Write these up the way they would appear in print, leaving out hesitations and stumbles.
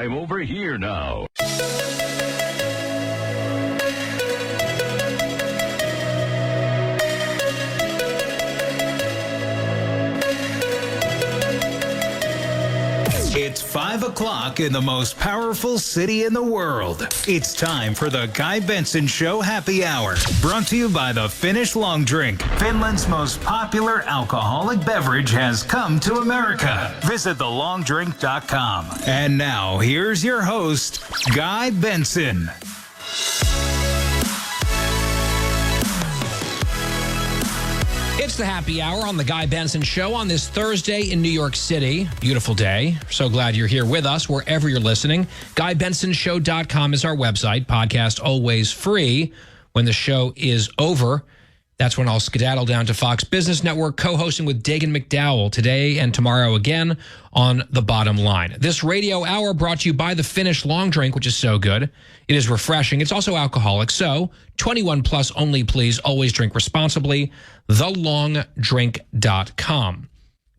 time over here now. It's 5 o'clock in the most powerful city in the world. It's time for the Guy Benson Show Happy Hour. Brought to you by the Finnish Long Drink. Finland's most popular alcoholic beverage has come to America. Visit thelongdrink.com. And now, here's your host, Guy Benson. It's the Happy Hour on the Guy Benson Show on this Thursday in New York City. Beautiful day. So glad you're here with us wherever you're listening. GuyBensonShow.com is our website. Podcast always free. When the show is over, that's when I'll skedaddle down to Fox Business Network, co-hosting with Dagan McDowell today and tomorrow again on The Bottom Line. This radio hour brought to you by the Finnish Long Drink, which is so good. It is refreshing. It's also alcoholic. So 21 plus only, please. Always drink responsibly. TheLongDrink.com.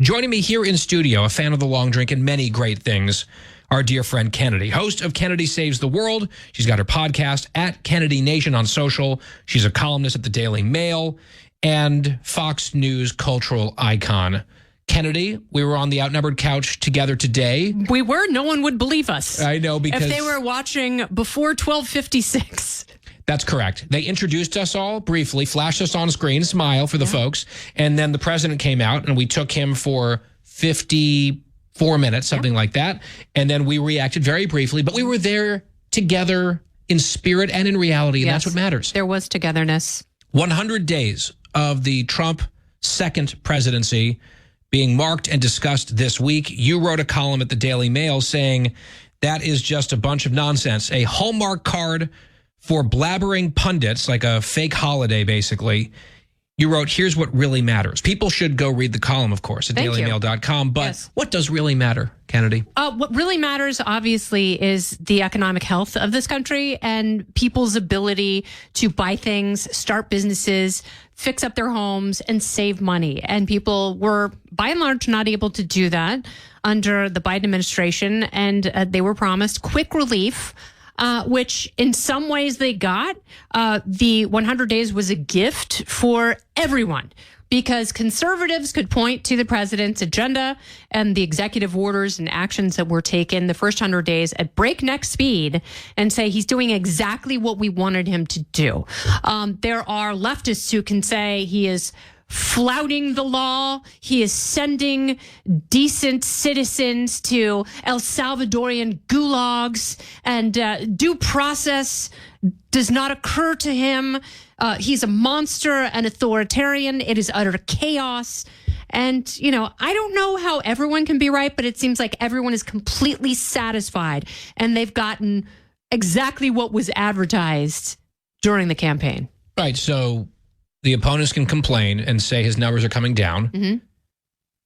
Joining me here in studio, a fan of The Long Drink and many great things, our dear friend Kennedy, host of Kennedy Saves the World. She's got her podcast at Kennedy Nation on social. She's a columnist at the Daily Mail and Fox News cultural icon. Kennedy, we were on the Outnumbered couch together today. We were. No one would believe us. I know, because if they were watching before 12:56. That's correct. They introduced us all briefly, flashed us on screen, smile for the folks, and then the president came out and we took him for 54 minutes, something like that, and then we reacted very briefly, but we were there together in spirit and in reality, and that's what matters. There was togetherness. 100 days of the Trump second presidency being marked and discussed this week. You wrote a column at the Daily Mail saying that is just a bunch of nonsense, a Hallmark card for blabbering pundits, like a fake holiday, basically. You wrote, here's what really matters. People should go read the column, of course, at dailymail.com. But what does really matter, Kennedy? What really matters, obviously, is the economic health of this country and people's ability to buy things, start businesses, fix up their homes, and save money. And people were, by and large, not able to do that under the Biden administration. And they were promised quick relief, which in some ways they got. The 100 days was a gift for everyone because conservatives could point to the president's agenda and the executive orders and actions that were taken the first 100 days at breakneck speed and say he's doing exactly what we wanted him to do. There are leftists who can say he is flouting the law. He is sending decent citizens to El Salvadorian gulags, and due process does not occur to him. He's a monster, an authoritarian. It is utter chaos. And, you know, I don't know how everyone can be right, but it seems like everyone is completely satisfied and they've gotten exactly what was advertised during the campaign. Right. So the opponents can complain and say his numbers are coming down. Mm-hmm.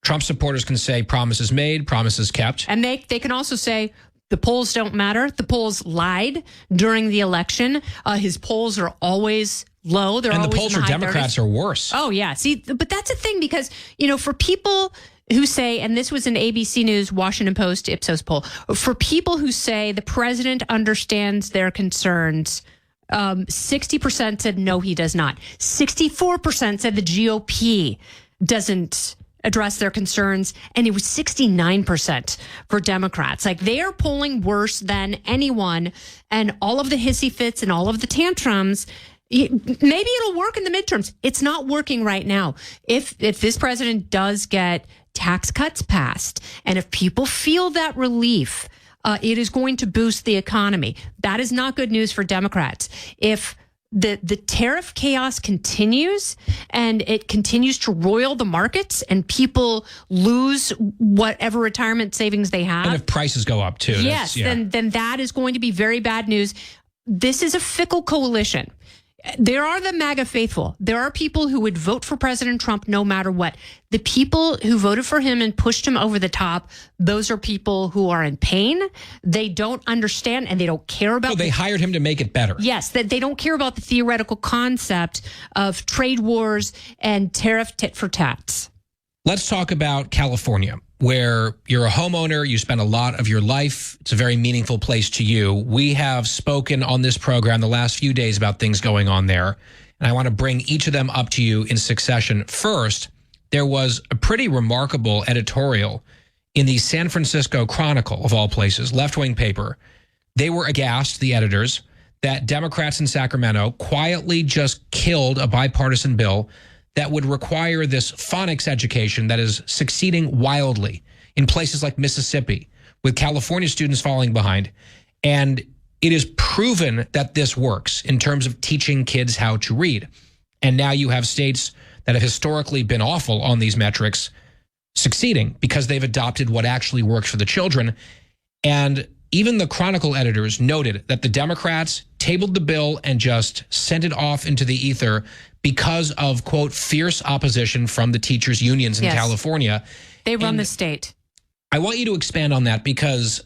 Trump supporters can say promises made, promises kept. And they can also say the polls don't matter. The polls lied during the election. His polls are always low. They're and always the polls for Democrats 30s. Are worse. Oh, yeah. See, but that's a thing because, you know, for people who say, and this was an ABC News, Washington Post, Ipsos poll, for people who say the president understands their concerns, 60% said no, he does not. 64% said the GOP doesn't address their concerns, and it was 69% for Democrats. Like, they are polling worse than anyone, and all of the hissy fits and all of the tantrums, maybe it'll work in the midterms. It's not working right now. If this president does get tax cuts passed, and if people feel that relief, it is going to boost the economy. That is not good news for Democrats. If the tariff chaos continues and it continues to roil the markets and people lose whatever retirement savings they have. And if prices go up too. Yes, then that is going to be very bad news. This is a fickle coalition. There are the MAGA faithful. There are people who would vote for President Trump no matter what. The people who voted for him and pushed him over the top, those are people who are in pain. They don't understand and they don't care about. They hired him to make it better. Yes, that they don't care about the theoretical concept of trade wars and tariff tit for tats. Let's talk about California, where you're a homeowner. You spend a lot of your life. It's a very meaningful place to you. We have spoken on this program the last few days about things going on there, and I want to bring each of them up to you in succession. First, there was a pretty remarkable editorial in the San Francisco Chronicle, of all places, left-wing paper. They were aghast, the editors, that Democrats in Sacramento quietly just killed a bipartisan bill that would require this phonics education that is succeeding wildly in places like Mississippi, with California students falling behind. And it is proven that this works in terms of teaching kids how to read. And now you have states that have historically been awful on these metrics succeeding because they've adopted what actually works for the children. And even the Chronicle editors noted that the Democrats tabled the bill and just sent it off into the ether because of, quote, fierce opposition from the teachers' unions in California. They run the state. I want you to expand on that because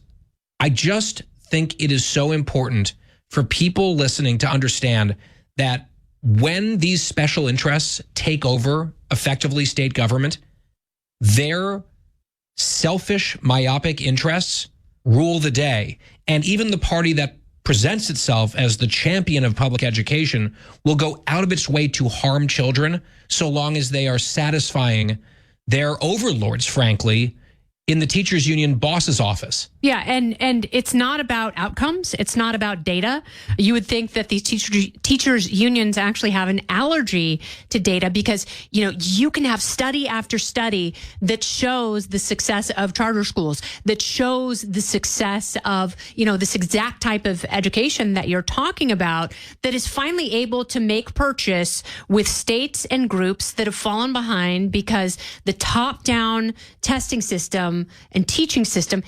I just think it is so important for people listening to understand that when these special interests take over effectively state government, their selfish, myopic interests rule the day. And even the party that presents itself as the champion of public education will go out of its way to harm children so long as they are satisfying their overlords, frankly, in the teachers union boss's office. Yeah, and it's not about outcomes. It's not about data. You would think that these teachers unions actually have an allergy to data because, you can have study after study that shows the success of charter schools, that shows the success of, this exact type of education that you're talking about, that is finally able to make purchase with states and groups that have fallen behind because the top-down testing system and teaching system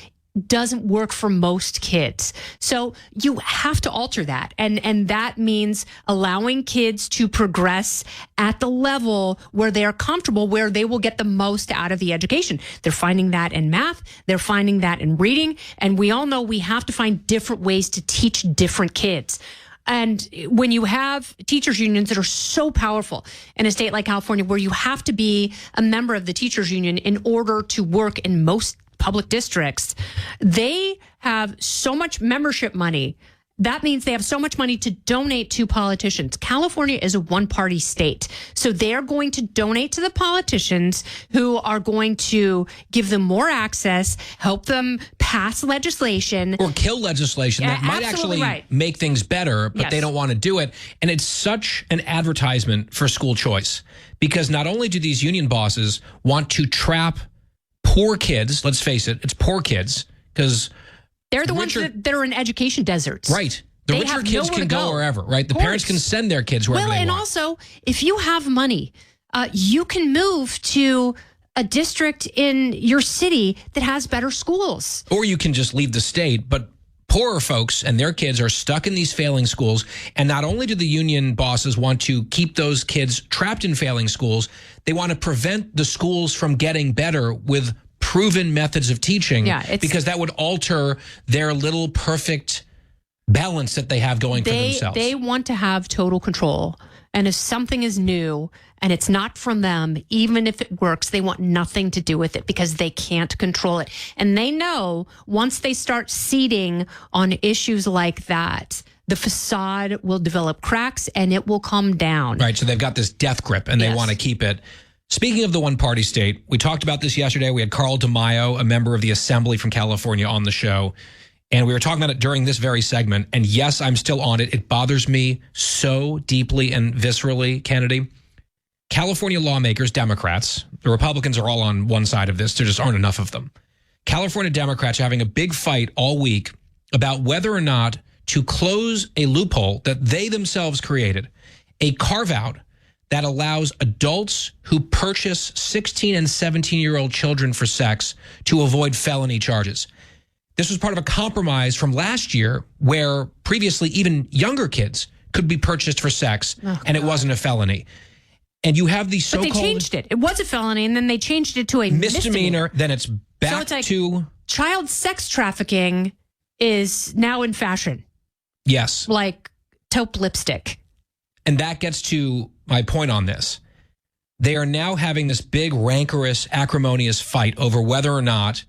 doesn't work for most kids. So you have to alter that. And that means allowing kids to progress at the level where they are comfortable, where they will get the most out of the education. They're finding that in math. They're finding that in reading. And we all know we have to find different ways to teach different kids. And when you have teachers unions that are so powerful in a state like California, where you have to be a member of the teachers union in order to work in most public districts, they have so much membership money. That means they have so much money to donate to politicians. California is a one-party state. So they're going to donate to the politicians who are going to give them more access, help them pass legislation. Or kill legislation that might actually make things better, but they don't want to do it. And it's such an advertisement for school choice because not only do these union bosses want to trap poor kids, let's face it, it's poor kids, because they're the ones that are in education deserts. Right. The richer kids can go wherever, right? The parents can send their kids wherever they want. Well, and also, if you have money, you can move to a district in your city that has better schools. Or you can just leave the state, but poorer folks and their kids are stuck in these failing schools. And not only do the union bosses want to keep those kids trapped in failing schools, they want to prevent the schools from getting better with proven methods of teaching, because that would alter their little perfect balance that they have going for themselves. They want to have total control. And if something is new and it's not from them, even if it works, they want nothing to do with it because they can't control it. And they know once they start ceding on issues like that, the facade will develop cracks and it will come down. Right. So they've got this death grip and they want to keep it. Speaking of the one-party state, we talked about this yesterday. We had Carl DeMaio, a member of the Assembly from California, on the show. And we were talking about it during this very segment. And yes, I'm still on it. It bothers me so deeply and viscerally, Kennedy. California lawmakers, Democrats, the Republicans are all on one side of this. There just aren't enough of them. California Democrats are having a big fight all week about whether or not to close a loophole that they themselves created, a carve-out that allows adults who purchase 16 and 17-year-old children for sex to avoid felony charges. This was part of a compromise from last year where previously even younger kids could be purchased for sex and it wasn't a felony. And you have the so-called... But they changed it. It was a felony and then they changed it to a misdemeanor. Then it's back to... Child sex trafficking is now in fashion. Yes. Like taupe lipstick. And that gets to my point on this. They are now having this big, rancorous, acrimonious fight over whether or not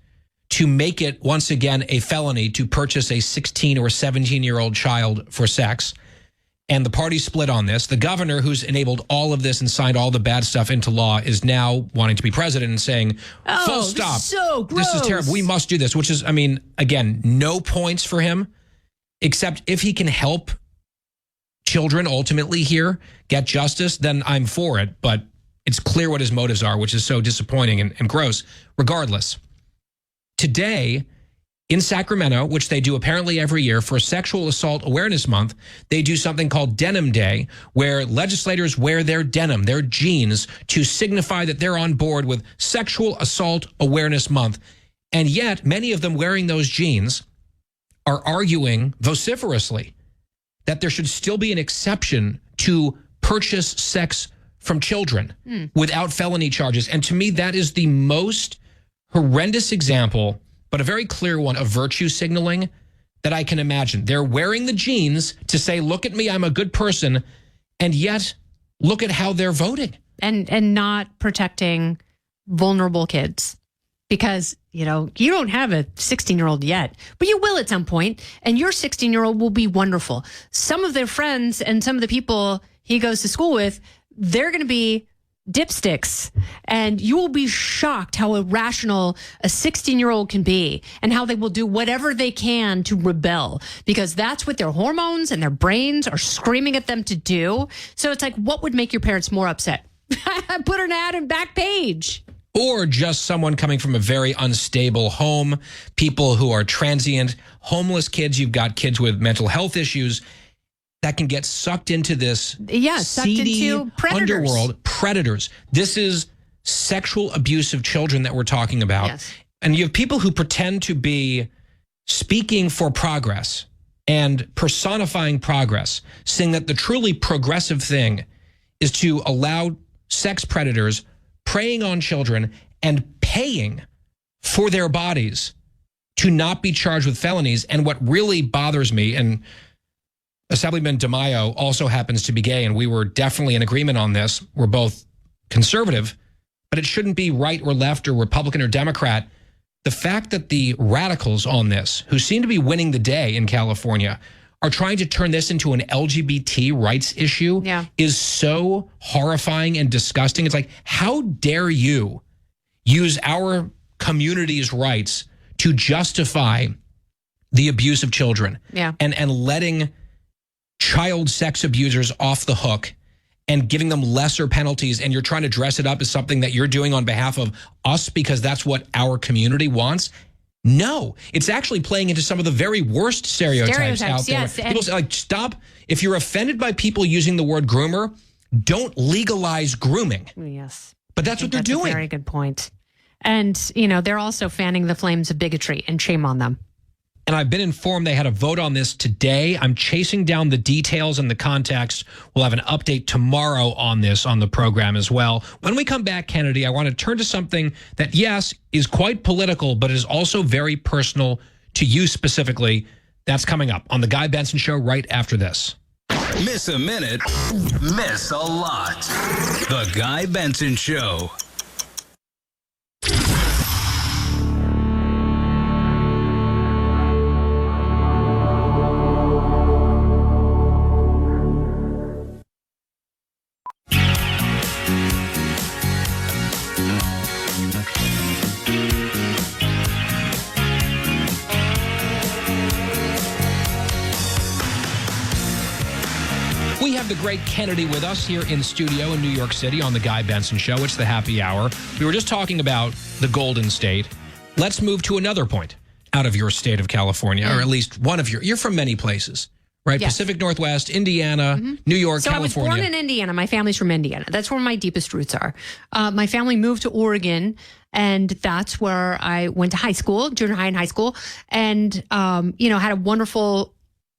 to make it, once again, a felony to purchase a 16 or 17-year-old child for sex. And the party split on this. The governor, who's enabled all of this and signed all the bad stuff into law, is now wanting to be president and saying, full stop. This is so gross. This is terrible. We must do this, which is, I mean, again, no points for him, except if he can help children ultimately here get justice, then I'm for it. But it's clear what his motives are, which is so disappointing and gross. Regardless, today in Sacramento, which they do apparently every year for Sexual Assault Awareness Month, they do something called Denim Day, where legislators wear their denim, their jeans, to signify that they're on board with Sexual Assault Awareness Month. And yet, many of them wearing those jeans are arguing vociferously that there should still be an exception to purchase sex from children without felony charges. And to me, that is the most horrendous example, but a very clear one, of virtue signaling that I can imagine. They're wearing the jeans to say, look at me, I'm a good person, and yet look at how they're voting. And not protecting vulnerable kids. Because, you don't have a 16-year-old yet, but you will at some point, and your 16-year-old will be wonderful. Some of their friends and some of the people he goes to school with, they're going to be dipsticks, and you will be shocked how irrational a 16-year-old can be and how they will do whatever they can to rebel, because that's what their hormones and their brains are screaming at them to do. So it's like, what would make your parents more upset? Put an ad in Backpage. Or just someone coming from a very unstable home, people who are transient, homeless kids. You've got kids with mental health issues that can get sucked into this seedy underworld. Predators. This is sexual abuse of children that we're talking about. Yes. And you have people who pretend to be speaking for progress and personifying progress, saying that the truly progressive thing is to allow sex predators preying on children and paying for their bodies to not be charged with felonies. And what really bothers me, and Assemblyman DeMaio also happens to be gay, and we were definitely in agreement on this. We're both conservative, but it shouldn't be right or left or Republican or Democrat. The fact that the radicals on this, who seem to be winning the day in California, are trying to turn this into an LGBT rights issue is so horrifying and disgusting. It's like, how dare you use our community's rights to justify the abuse of children and letting child sex abusers off the hook and giving them lesser penalties, and you're trying to dress it up as something that you're doing on behalf of us because that's what our community wants? No, it's actually playing into some of the very worst stereotypes out there. Yes, people say, like, stop. If you're offended by people using the word groomer, don't legalize grooming. Yes. But that's what they're doing. A very good point. And, they're also fanning the flames of bigotry, and shame on them. And I've been informed they had a vote on this today. I'm chasing down the details and the context. We'll have an update tomorrow on this on the program as well. When we come back, Kennedy, I want to turn to something that, yes, is quite political, but is also very personal to you specifically. That's coming up on The Guy Benson Show right after this. Miss a minute, miss a lot. The Guy Benson Show. We have the great Kennedy with us here in studio in New York City on The Guy Benson Show. It's the happy hour. We were just talking about the Golden State. Let's move to another point out of your state of California, or at least one of you're from many places, right? Yes. Pacific Northwest, Indiana, New York, So California. I was born in Indiana. My family's from Indiana. That's where my deepest roots are. My family moved to Oregon, and that's where I went to high school, junior high and high school, and, had a wonderful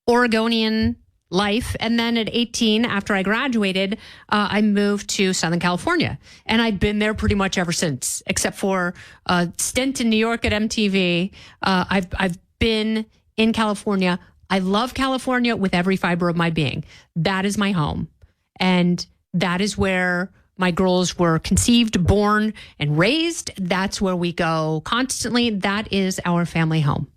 Oregonian life. And then at 18, after I graduated, I moved to Southern California. And I've been there pretty much ever since, except for a stint in New York at MTV. I've been in California. I love California with every fiber of my being. That is my home. And that is where my girls were conceived, born, and raised. That's where we go constantly. That is our family home.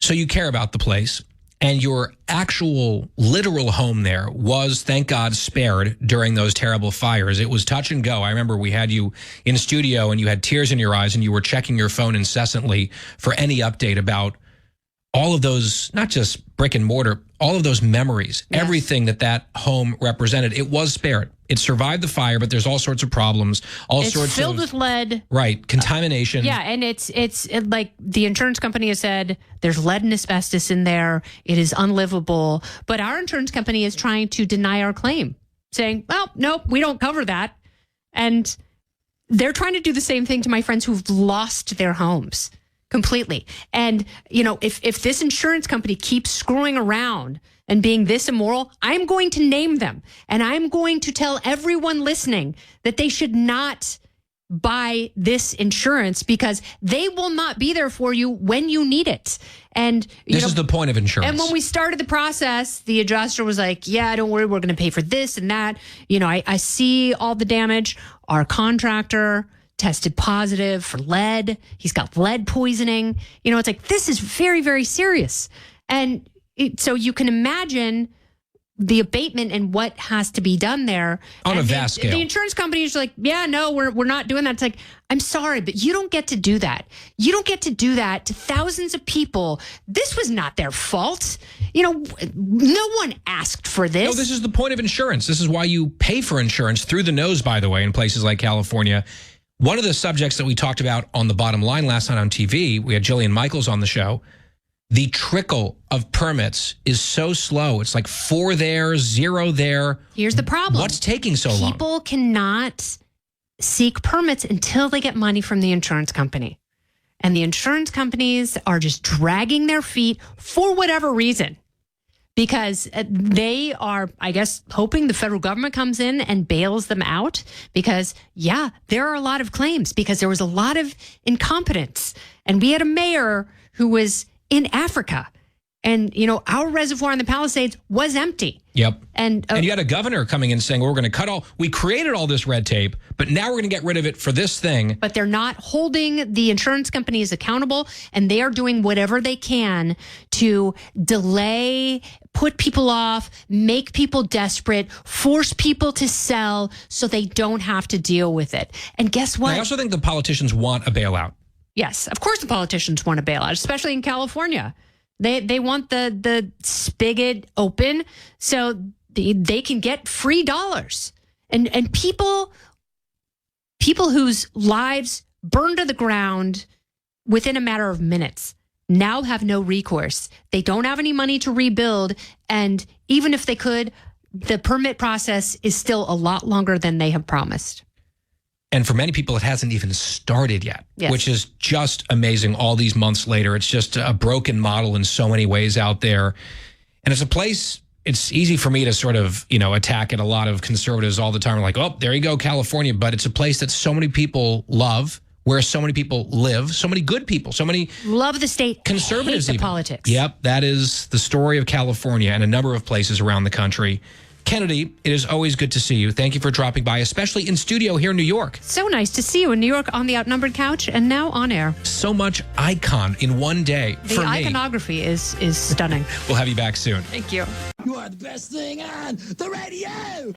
So you care about the place, and your actual literal home there was, thank God, spared during those terrible fires. It was touch and go. I remember we had you in studio and you had tears in your eyes and you were checking your phone incessantly for any update about all of those, not just brick and mortar, all of those memories, everything that home represented. It was spared. It survived the fire, but there's all sorts of problems, It's filled with lead. Right, contamination. Yeah, and it's like the insurance company has said, there's lead and asbestos in there. It is unlivable. But our insurance company is trying to deny our claim, saying, well, nope, we don't cover that. And they're trying to do the same thing to my friends who've lost their homes completely. And, you know, if this insurance company keeps screwing around and being this immoral, I'm going to name them. And I'm going to tell everyone listening that they should not buy this insurance because they will not be there for you when you need it. And this is the point of insurance. And when we started the process, the adjuster was like, yeah, don't worry, we're going to pay for this and that. You know, I see all the damage. Our contractor tested positive for lead. He's got lead poisoning. You know, it's like, this is very, very serious. And so you can imagine the abatement and what has to be done there. On a vast scale. The insurance company is like, yeah, no, we're not doing that. It's like, I'm sorry, but you don't get to do that. You don't get to do that to thousands of people. This was not their fault. You know, no one asked for this. No, this is the point of insurance. This is why you pay for insurance through the nose, by the way, in places like California. One of the subjects that we talked about on The Bottom Line last night on TV, we had Jillian Michaels on the show. The trickle of permits is so slow. It's like 4 there, 0 there. Here's the problem. What's taking so long? People cannot seek permits until they get money from the insurance company. And the insurance companies are just dragging their feet for whatever reason. Because they are, I guess, hoping the federal government comes in and bails them out. Because, yeah, there are a lot of claims because there was a lot of incompetence. And we had a mayor who was in Africa. And, you know, our reservoir in the Palisades was empty. Yep. And you got a governor coming in saying, well, we're going to cut we created all this red tape, but now we're going to get rid of it for this thing. But they're not holding the insurance companies accountable, and they are doing whatever they can to delay, put people off, make people desperate, force people to sell so they don't have to deal with it. And guess what? I also think the politicians want a bailout. Yes, of course the politicians want a bailout, especially in California. They want the spigot open so they can get free dollars. And people whose lives burned to the ground within a matter of minutes now have no recourse. They don't have any money to rebuild. And even if they could, the permit process is still a lot longer than they have promised. And for many people, it hasn't even started yet, which is just amazing all these months later. It's just a broken model in so many ways out there. And it's a place, it's easy for me to sort of, you know, attack at a lot of conservatives all the time. Like, oh, there you go, California. But it's a place that so many people love, where so many people live, so many good people, so many love the state, conservatives, hate the politics. Yep, that is the story of California and a number of places around the country. Kennedy, it is always good to see you. Thank you for dropping by, especially in studio here in New York. So nice to see you in New York on the Outnumbered Couch and now on air. So much icon in one day the for me. The iconography is stunning. We'll have you back soon. Thank you. You are the best thing on the radio.